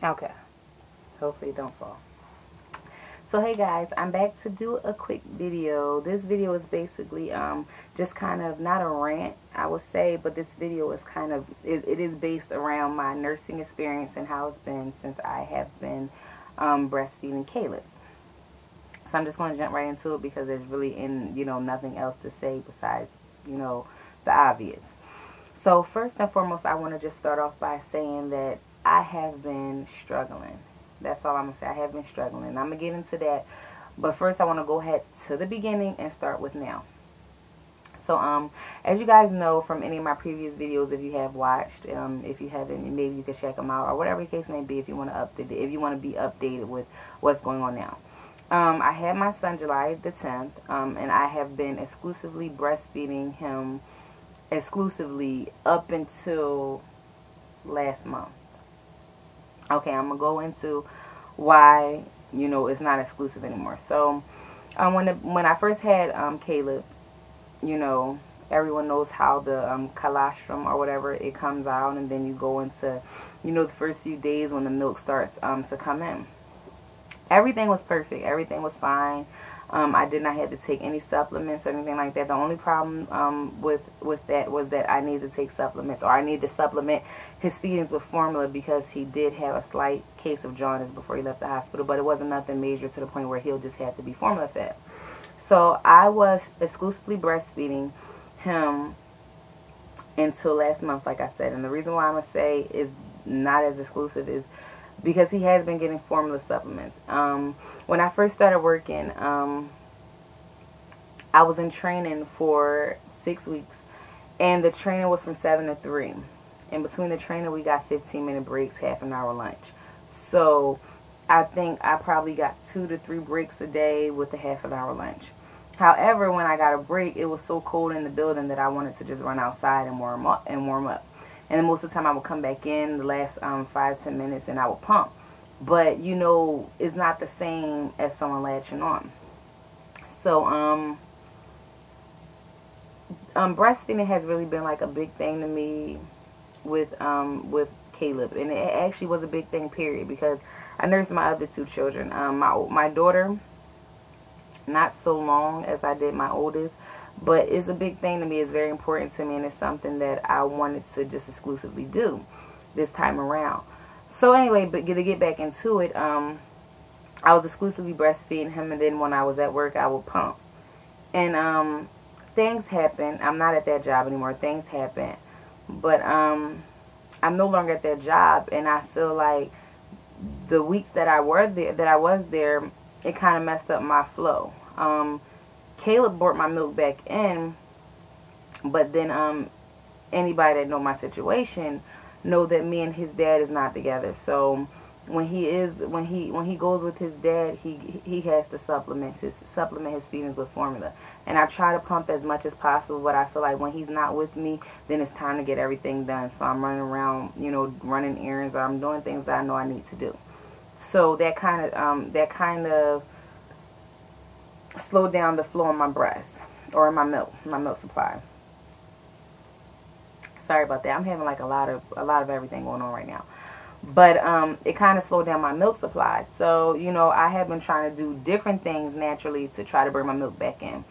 Okay. Hopefully it don't fall. So hey guys, I'm back to do a quick video. This video is basically just kind of not a rant, I would say, but this video is kind of it is based around my nursing experience and how it's been since I have been breastfeeding Caleb. So I'm just going to jump right into it because there's really nothing else to say besides the obvious. So first and foremost, I want to just start off by saying that I have been struggling. That's all I'm going to say. I have been struggling. I'm going to get into that. But first, I want to go ahead to the beginning and start with now. So, as you guys know from any of my previous videos, if you have watched, if you haven't, maybe you can check them out, or whatever the case may be, if you want to update, if you want to be updated with what's going on now. I had my son July the 10th, and I have been exclusively breastfeeding him exclusively up until last month. Okay, I'm going to go into why, it's not exclusive anymore. So, when I first had Caleb, everyone knows how the colostrum or whatever, it comes out, and then you go into, the first few days when the milk starts to come in. Everything was perfect. Everything was fine. I did not have to take any supplements or anything like that. The only problem with that was that I needed to take supplements, or I needed to supplement his feedings with formula because he did have a slight case of jaundice before he left the hospital, but it wasn't nothing major to the point where he'll just have to be formula fed. So I was exclusively breastfeeding him until last month, like I said. And the reason why I'm going to say is not as exclusive is because he has been getting formula supplements. When I first started working, I was in training for 6 weeks, and the training was from 7 to 3. In between the training, we got 15-minute breaks, half an hour lunch. So I think I probably got 2 to 3 breaks a day with a half an hour lunch. However, when I got a break, it was so cold in the building that I wanted to just run outside and warm up. And then most of the time I would come back in the last 5-10 minutes and I would pump. But, it's not the same as someone latching on. So, breastfeeding has really been like a big thing to me with Caleb. And it actually was a big thing, period, because I nursed my other 2 children. My daughter, not so long as I did my oldest. But it's a big thing to me. It's very important to me, and it's something that I wanted to just exclusively do this time around. So anyway, but to get back into it, I was exclusively breastfeeding him, and then when I was at work, I would pump. And things happen. I'm not at that job anymore. Things happen. But I'm no longer at that job, and I feel like the weeks that I was there, it kind of messed up my flow. Caleb brought my milk back in, but then anybody that know my situation know that me and his dad is not together. So when he goes with his dad, he has to supplement his feedings with formula. And I try to pump as much as possible, but I feel like when he's not with me, then it's time to get everything done. So I'm running around, running errands, or I'm doing things that I know I need to do. So that kind of slowed down the flow in my breast, or in my milk supply. Sorry about that. I'm having like a lot of everything going on right now. But it kind of slowed down my milk supply. So, I have been trying to do different things naturally to try to bring my milk back in.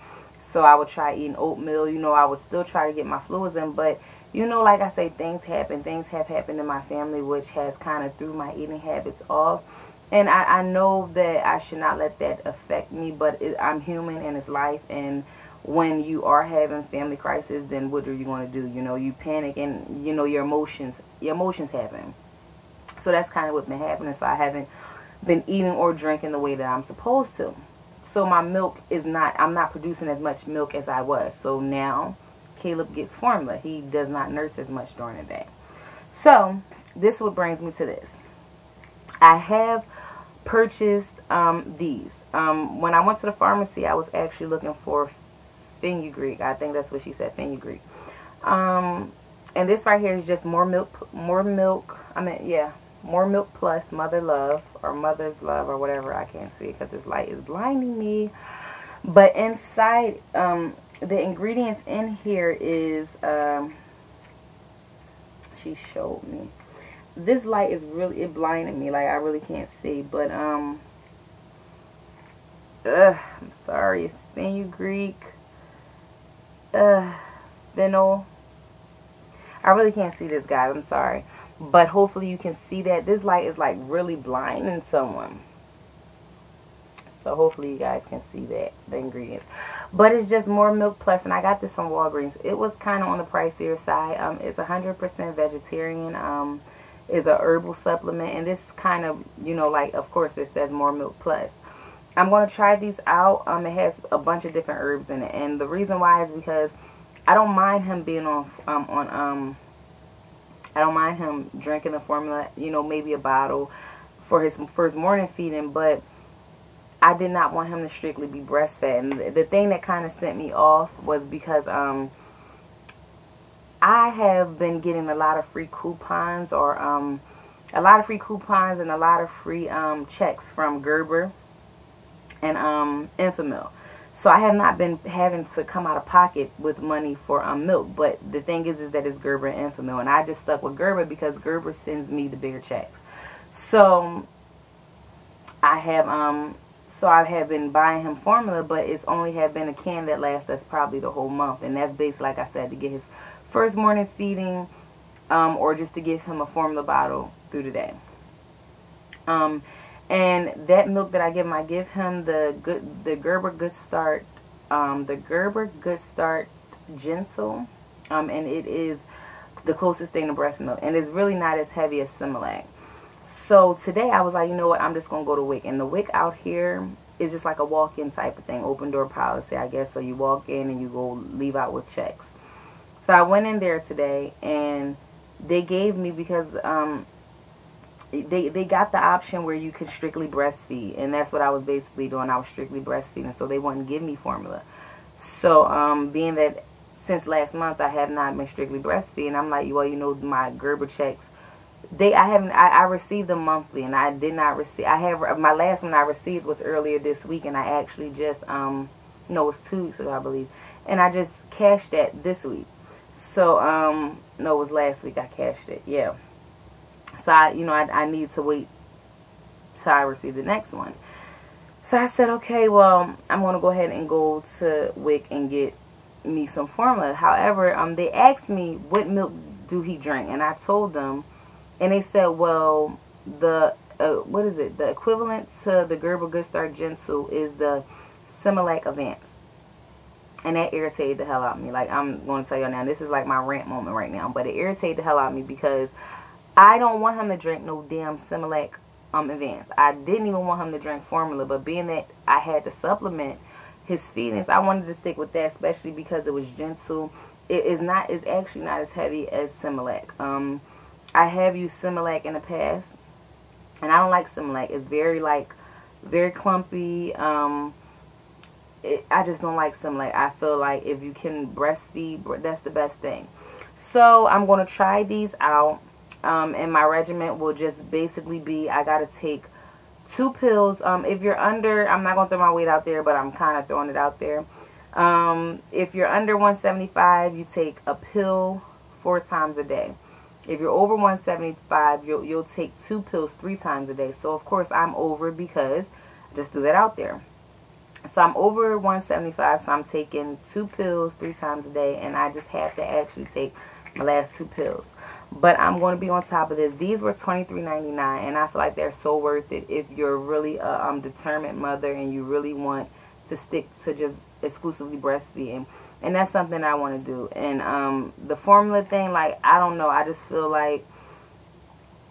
So I would try eating oatmeal. I would still try to get my fluids in, but like I say, things happen. Things have happened in my family which has kind of threw my eating habits off. And I know that I should not let that affect me, but I'm human and it's life. And when you are having family crisis, then what are you going to do? You panic, and your emotions happen. So that's kind of what's been happening. So I haven't been eating or drinking the way that I'm supposed to. So my milk I'm not producing as much milk as I was. So now Caleb gets formula. He does not nurse as much during the day. So this is what brings me to this. I have purchased these. When I went to the pharmacy, I was actually looking for fenugreek. I think that's what she said, fenugreek. And this right here is just more milk plus mother love, or mother's love, or whatever. I can't see because this light is blinding me. But inside, the ingredients in here is, she showed me. this light is really, it blinded me. Like, I really can't see. But, I'm sorry. It's fenugreek. Fennel. I really can't see this, guys. I'm sorry. But hopefully you can see that. This light is like really blinding someone. So hopefully you guys can see that, the ingredients. But it's just more milk plus, and I got this from Walgreens. It was kind of on the pricier side. It's 100% vegetarian. It's a herbal supplement, and this kind of, you know, like, of course it says more milk plus. I'm going to try these out. It has a bunch of different herbs in it, and the reason why is because I don't mind him being I don't mind him drinking the formula, you know, maybe a bottle for his first morning feeding, but I did not want him to strictly be breastfed. And the thing that kind of sent me off was because I have been getting a lot of free coupons, or a lot of free coupons and a lot of free checks from Gerber and Enfamil. So I have not been having to come out of pocket with money for milk. But the thing is that it's Gerber and Enfamil, and I just stuck with Gerber because Gerber sends me the bigger checks. So I have been buying him formula, but it's only have been a can that lasts us probably the whole month, and that's basically, like I said, to get his first morning feeding, or just to give him a formula bottle through the day. And that milk that I give him the Gerber Good Start, Gentle, and it is the closest thing to breast milk, and it's really not as heavy as Similac. So today I was like, you know what, I'm just gonna go to WIC, and the WIC out here is just like a walk-in type of thing, open door policy, I guess. So you walk in and you go leave out with checks. So I went in there today, and they gave me, because they got the option where you could strictly breastfeed, and that's what I was basically doing. I was strictly breastfeeding, so they wouldn't give me formula. So being that since last month I have not been strictly breastfeeding, I'm like, well, you know, my Gerber checks, I received them monthly, and I did not receive, my last one I received was earlier this week, and I actually just no, it was 2 weeks ago, I believe, and I just cashed that this week. So no, it was last week I cashed it, yeah. So I need to wait till I receive the next one. So I said, okay, well, I'm going to go ahead and go to WIC and get me some formula. However, they asked me what milk do he drink, and I told them, and they said, well, the what is it? The equivalent to the Gerber Good Start Gentle is the Similac Advanced. And that irritated the hell out of me. Like, I'm going to tell y'all now, this is like my rant moment right now, but it irritated the hell out of me because I don't want him to drink no damn Similac Advanced. I didn't even want him to drink formula, but being that I had to supplement his feedings, I wanted to stick with that, especially because it was gentle. It's actually not as heavy as Similac. I have used Similac in the past, and I don't like Similac. It's very clumpy. I just don't like Similac. I feel like if you can breastfeed, that's the best thing. So I'm going to try these out. And my regimen will just basically be, I got to take 2 pills. If you're under, I'm not going to throw my weight out there, but I'm kind of throwing it out there. If you're under 175, you take a pill 4 times a day. If you're over 175, you'll take 2 pills 3 times a day. So, of course, I'm over because I just threw that out there. So, I'm over 175, so I'm taking 2 pills 3 times a day, and I just have to actually take my last 2 pills. But I'm going to be on top of this. These were $23.99, and I feel like they're so worth it if you're really a determined mother and you really want to stick to just exclusively breastfeeding. And that's something I want to do. And the formula thing, like, I don't know. I just feel like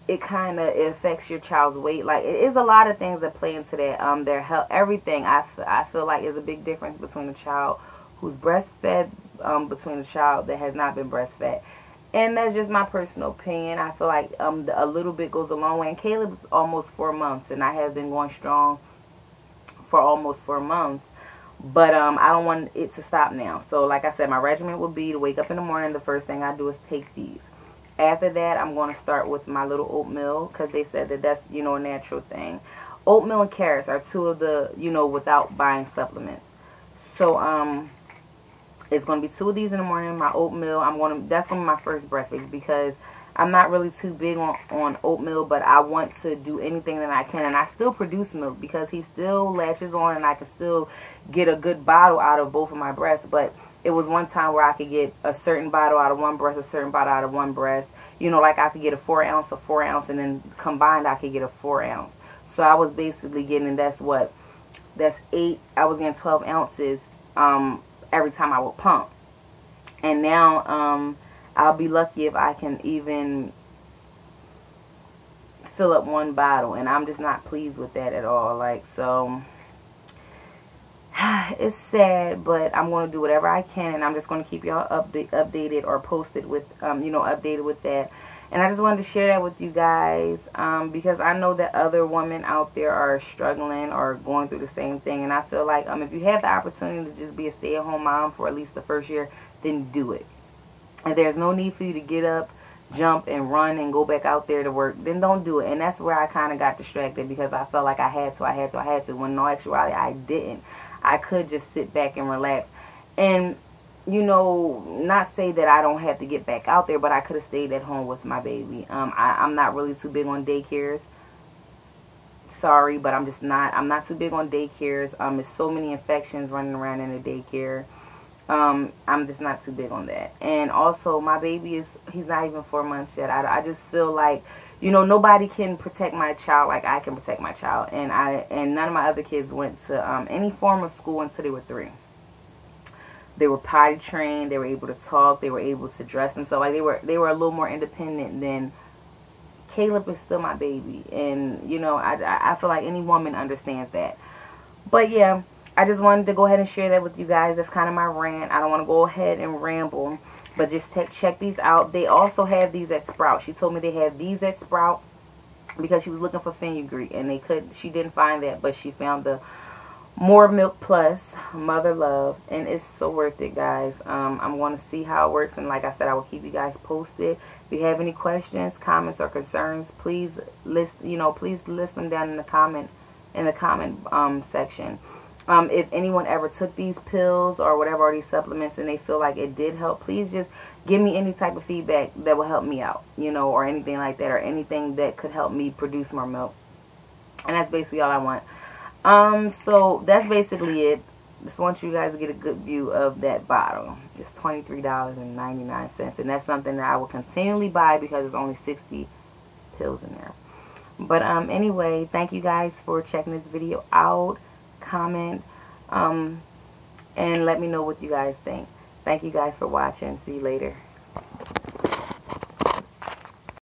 it kind of affects your child's weight. Like, it is a lot of things that play into that. Their health, everything. I feel like is a big difference between a child who's breastfed, between a child that has not been breastfed. And that's just my personal opinion. I feel like a little bit goes a long way. And Caleb's almost 4 months, and I have been going strong for almost 4 months. But I don't want it to stop now. So like I said, my regimen will be to wake up in the morning. The first thing I do is take these. After that, I'm going to start with my little oatmeal, because they said that that's, you know, a natural thing. Oatmeal and carrots are 2 of the, you know, without buying supplements. So it's going to be 2 of these in the morning. My oatmeal, that's going to be my first breakfast, because I'm not really too big on oatmeal, but I want to do anything that I can. And I still produce milk because he still latches on and I can still get a good bottle out of both of my breasts. But it was one time where I could get a certain bottle out of one breast, a certain bottle out of one breast. You know, like I could get a 4 ounce, and then combined I could get a 4 ounce. So I was basically getting, that's 8, I was getting 12 ounces every time I would pump. And now I'll be lucky if I can even fill up one bottle, and I'm just not pleased with that at all. Like, so it's sad, but I'm going to do whatever I can, and I'm just going to keep y'all updated or posted with, you know, updated with that. And I just wanted to share that with you guys because I know that other women out there are struggling or going through the same thing. And I feel like if you have the opportunity to just be a stay-at-home mom for at least the first year, then do it. And there's no need for you to get up, jump, and run and go back out there to work. Then don't do it. And that's where I kind of got distracted because I felt like I had to. When in actuality, I didn't. I could just sit back and relax. And you know, not say that I don't have to get back out there, but I could have stayed at home with my baby. I'm not really too big on daycares. Sorry, but I'm not too big on daycares. There's so many infections running around in the daycare. I'm just not too big on that. And also, my baby he's not even 4 months yet. I just feel like, you know, nobody can protect my child like I can protect my child. And none of my other kids went to any form of school until they were 3. They were potty trained. They were able to talk. They were able to dress themselves. Like they were a little more independent than Caleb is still my baby. And you know, I feel like any woman understands that. But yeah, I just wanted to go ahead and share that with you guys. That's kind of my rant. I don't want to go ahead and ramble, but just check these out. They also have these at Sprout. She told me they have these at Sprout because she was looking for fenugreek and she didn't find that, but she found the More Milk Plus Mother Love, and it's so worth it, guys. I'm going to see how it works, and like I said, I will keep you guys posted. If you have any questions, comments, or concerns, please list them down in the comment section. If anyone ever took these pills or whatever, or these supplements, and they feel like it did help, please just give me any type of feedback that will help me out, you know, or anything like that, or anything that could help me produce more milk. And that's basically all I want. So that's basically it. Just want you guys to get a good view of that bottle. Just $23.99, and that's something that I will continually buy because there's only 60 pills in there. But anyway, thank you guys for checking this video out. Comment and let me know what you guys think. Thank you guys for watching. See you later.